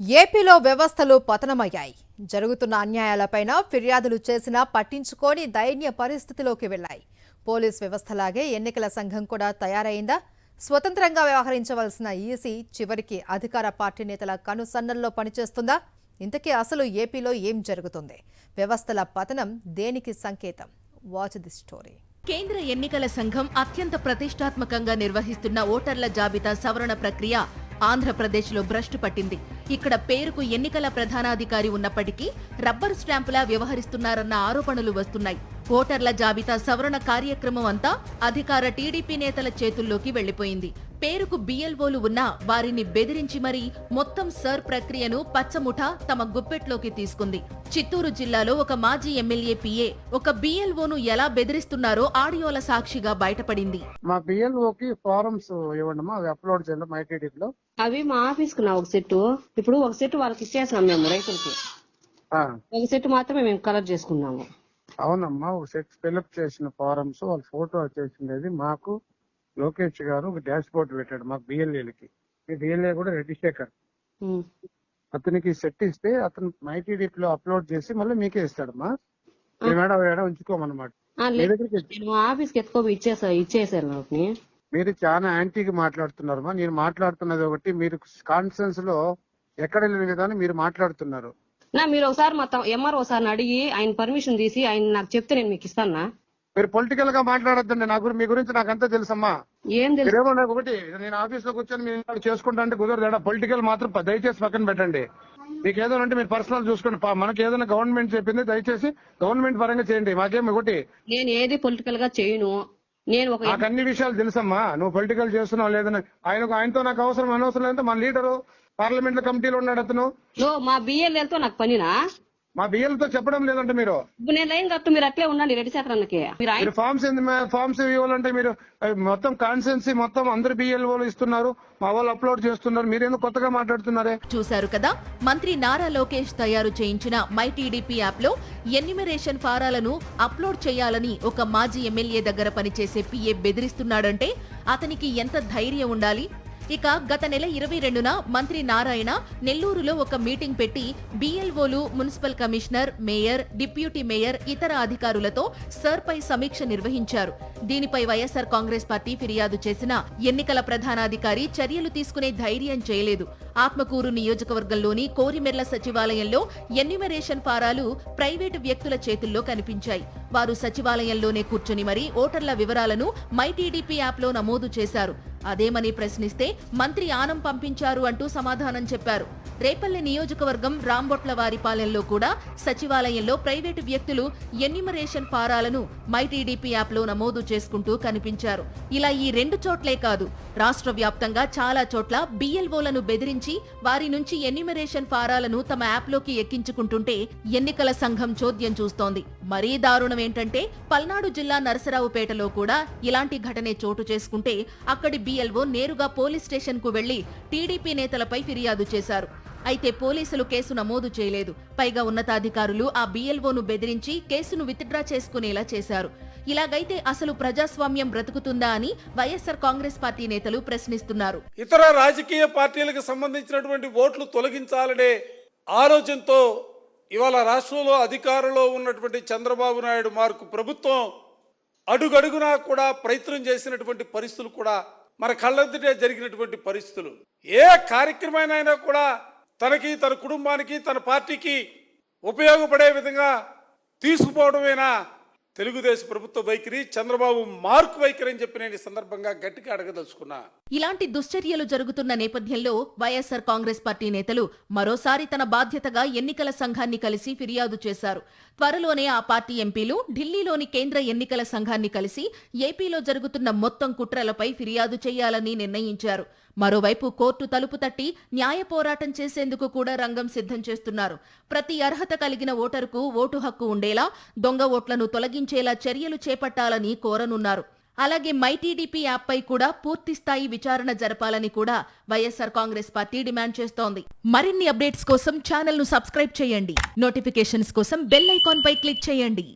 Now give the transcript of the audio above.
ఏపీలో వ్యవస్థలు పతనమయ్యాయి. జరుగుతున్న అన్యాయాలపైన ఫిర్యాదులు చేసినా పట్టించుకోని దైన్య పరిస్థితిలోకి వెళ్లాయి. పోలీస్ వ్యవస్థలాగే ఎన్నికల సంఘం కూడా తయారైందా? స్వతంత్రంగా వ్యవహరించవలసిన ఈసీ చివరికి అధికార పార్టీ నేతల కనుసన్నల్లో పనిచేస్తుందా? ఇంతకీ అసలు ఏపీలో ఏం జరుగుతుంది? వ్యవస్థల పతనం దేనికి సంకేతం? Watch the story. కేంద్ర ఎన్నికల సంఘం అత్యంత ప్రతిష్టాత్మకంగా నిర్వహిస్తున్న ఓటర్ల జాబితా సవరణ ప్రక్రియ ఆంధ్రప్రదేశ్లో భ్రష్టు పట్టింది. ఇక్కడ పేరుకు ఎన్నికల ప్రధానాధికారి ఉన్నప్పటికీ రబ్బర్ స్టాంపులా వ్యవహరిస్తున్నారన్న ఆరోపణలు వస్తున్నాయి. ఓటర్ల జాబితా సవరణ కార్యక్రమం అంతా అధికార టీడీపీ నేతల చేతుల్లోకి వెళ్లిపోయింది. పేరుకు బిఎల్ఓలు ఉన్నా వారిని బెదిరించి మరీ మొత్తం సర్ ప్రక్రియను పచ్చముఠ తమ గుప్పెట్లోకి తీసుకుంది. చిత్తూరు జిల్లాలో ఒక మాజీ ఎమ్మెల్యే పిఏ ఒక బిఎల్ఓను ఎలా బెదిరిస్తున్నారో ఆడియోల సాక్షిగా బయటపడింది. మా బిఎల్ఓకి ఫారమ్స్ ఇవ్వండి, అవి అప్లోడ్ చేయండి మైటీడీలో. అవి మా ఆఫీస్ కు ఒక సెట్, ఇప్పుడు ఒక సెట్ వాళ్ళకి ఇచ్చేసాం మేము రైతులకి. ఒక సెట్ మాత్రమే మేము కలెక్ట్ చేసుకున్నాము. అవునమ్మా, ఒక సెట్ ఫిల్అప్ చేసిన ఫారమ్స్ వాళ్ళ ఫోటో వచ్చేసిండేది. మాకు లోకేష్ గారు ఒక డాష్ బోర్డ్ పెట్టాడు మాకు బిఎల్ఏలకి. బిఎల్ఏ కూడా రెడ్డి శేఖర్, అతనికి సెట్ ఇస్తే అతను మైటీడీలో అప్లోడ్ చేసి మళ్ళీ మీకే ఇస్తాడమ్మా. మేడం ఉంచుకోమన్నమాట. మా ఆఫీస్ కి ఎత్తుకో ఇచ్చేసారు నాకు. మీరు చాలా యాంటీగా మాట్లాడుతున్నారమ్మా. నేను మాట్లాడుతున్నది ఒకటి, మీరు కాన్ఫరెన్స్ లో ఎక్కడ లేని విధానం మీరు మాట్లాడుతున్నారు. మీరు ఒకసారి మా ఎంఆర్ఓ సార్ని అడిగి ఆయన పర్మిషన్ తీసి ఆయన నాకు చెప్తే నేను మీకు ఇస్తానా? మీరు పొలిటికల్ గా మాట్లాడొద్దండి. మీ గురించి నాకు అంతా తెలుసమ్మా. ఏం తెలుసు? నాకు ఒకటి, నేను ఆఫీస్ లో కూర్చొని మీరు చేసుకుంటా అంటే కుదరదు. పొలిటికల్ మాత్రం దయచేసి పక్కన పెట్టండి. మీకు ఏదైనా అంటే మీరు పర్సనల్ చూసుకోండి. మనకి ఏదైనా గవర్నమెంట్ చెప్పింది దయచేసి గవర్నమెంట్ పరంగా చేయండి. మాకేం ఒకటి, నేను ఏది పొలిటికల్ గా చేయను. నేను నాకు అన్ని విషయాలు తెలుసమ్మా. నువ్వు పొలిటికల్ చేస్తున్నావు లేదని ఆయనతో నాకు అనవసరం లేదంటే మన లీడరు పార్లమెంట్ లో కమిటీలో ఉన్నాడు అతను. మా బిఎల్ఏలతో నాకు పనినా? మా బిఎల్తో చెప్పడం లేదంటే మీరు నేను లైన్ కట్టు, మీరు అట్లే ఉండండి రెడ్డి శాఖరానికి. మీరు ఫార్మ్స్ ఇవ్వాలంటే మీరు మొత్తం కాన్స్టెన్సీ మొత్తం అందరు బిఎల్ఓలు ఇస్తున్నారు, మా వాళ్ళు అప్లోడ్ చేస్తున్నారు. మీరేందుకు కొత్తగా మాట్లాడుతున్నారే? చూశారు కదా, మంత్రి నారా లోకేష్ తయారు చేయించిన మై టీడీపీ యాప్ లో ఎన్యూమరేషన్ ఫారాలను అప్లోడ్ చేయాలని ఒక మాజీ ఎమ్మెల్యే దగ్గర పనిచేసే పిఏ బెదిరిస్తున్నాడంటే అతనికి ఎంత ధైర్యం ఉండాలి? ఇక గత నెల 22న మంత్రి నారాయణ నెల్లూరులో ఒక మీటింగ్ పెట్టి బిఎల్ఓలు, municipal commissioner, mayor, deputy mayor, ఇతర అధికారులతో సర్పై సమీక్ష నిర్వహించారు. దీనిపై వైఎస్ఆర్ కాంగ్రెస్ పార్టీ ఫిర్యాదు చేసిన ఎన్నికల ప్రధానాధికారి చర్యలు తీసుకునే ధైర్యం చేయలేదు. ఆత్మకూరు నియోజకవర్గంలోని కోరిమెర్ల సచివాలయంలో ఎన్యూమరేషన్ ఫారాలు ప్రైవేటు వ్యక్తుల చేతుల్లో కనిపించాయి. వారు సచివాలయంలోనే కూర్చుని మరీ ఓటర్ల వివరాలను మైటీడీపీ యాప్ లో నమోదు చేశారు. అదేమని ప్రశ్నిస్తే మంత్రి ఆనం పంపించారు అంటూ సమాధానం చెప్పారు. రేపల్లె నియోజకవర్గం రాంబొట్లవారిపాలెంలో కూడా సచివాలయంలో ప్రైవేటు వ్యక్తులు ఎన్యూమరేషన్ ఫారాలను మైటీడీపీ యాప్ లో నమోదు చేసుకుంటూ కనిపించారు. ఇలా ఈ 2 చోట్లే కాదు, రాష్ట్ర వ్యాప్తంగా చాలా చోట్ల బిఎల్ఓలను బెదిరించి వారి నుంచి ఎన్యూమరేషన్ ఫారాలను తమ యాప్ లోకి ఎక్కించుకుంటుంటే ఎన్నికల సంఘం చోద్యం చూస్తోంది. మరీ దారుణం ఏంటంటే పల్నాడు జిల్లా నరసరావుపేటలో కూడా ఇలాంటి ఘటనే చోటు చేసుకుంటే అక్కడి బిఎల్ఓ నేరుగా పోలీస్ స్టేషన్ కు వెళ్లి టీడీపీ నేతలపై ఫిర్యాదు చేశారు. అయితే పోలీసులు కేసు నమోదు చేయలేదు. పైగా ఉన్నతాధికారులు ఆ బిఎల్ఓను బెదిరించి కేసును విత్డ్రా చేసుకునేలా చేశారు. ఇలాగైతే అసలు ప్రజాస్వామ్యం బ్రతుకుతుందా అని వైఎస్ఆర్ కాంగ్రెస్ పార్టీ నేతలు ప్రశ్నిస్తున్నారు. ఇతర రాజకీయ పార్టీలకు సంబంధించినటువంటి ఓట్లు తొలగించాలనే ఆలోచనతో ఇవాళ రాష్ట్రంలో అధికారంలో ఉన్నటువంటి చంద్రబాబు నాయుడు మార్కు ప్రభుత్వం అడుగడుగునా కూడా ప్రయత్నం చేసినటువంటి పరిస్థితులు కూడా మన కళ్ళెదుటే జరిగినటువంటి పరిస్థితులు. ఏ కార్యక్రమైనా కూడా తనకి, తన కుటుంబానికి, తన పార్టీకి ఉపయోగపడే విధంగా తీసుకుపోవడమేనా తెలుగుదేశం ప్రభుత్వ వైఖరి, చంద్రబాబు మార్క్ వైఖరి అని చెప్పి నేను ఈ సందర్భంగా గట్టిగా అడగదలుచుకున్నా. ఇలాంటి దుశ్చర్యలు జరుగుతున్న నేపథ్యంలో వైఎస్ఆర్ కాంగ్రెస్ పార్టీ నేతలు మరోసారి తన బాధ్యతగా ఎన్నికల సంఘాన్ని కలిసి ఫిర్యాదు చేశారు. త్వరలోనే ఆ పార్టీ ఎంపీలు ఢిల్లీలోని కేంద్ర ఎన్నికల సంఘాన్ని కలిసి ఏపీలో జరుగుతున్న మొత్తం కుట్రలపై ఫిర్యాదు చేయాలని నిర్ణయించారు. మరోవైపు కోర్టు తలుపు తట్టి న్యాయ పోరాటం చేసేందుకు కూడా రంగం సిద్ధం చేస్తున్నారు. ప్రతి అర్హత కలిగిన ఓటరుకు ఓటు హక్కు ఉండేలా దొంగ ఓట్లను తొలగించేలా చర్యలు చేపట్టాలని కోరనున్నారు. అలాగే మైటీడీపీ యాప్పై కూడా పూర్తిస్థాయి విచారణ జరపాలని కూడా వైఎస్ఆర్ కాంగ్రెస్ పార్టీ డిమాండ్ చేస్తోంది. మరిన్ని అప్డేట్స్ కోసం ఛానల్ ను సబ్స్క్రైబ్ చేయండి. నోటిఫికేషన్స్ కోసం బెల్ ఐకాన్ పై క్లిక్ చేయండి.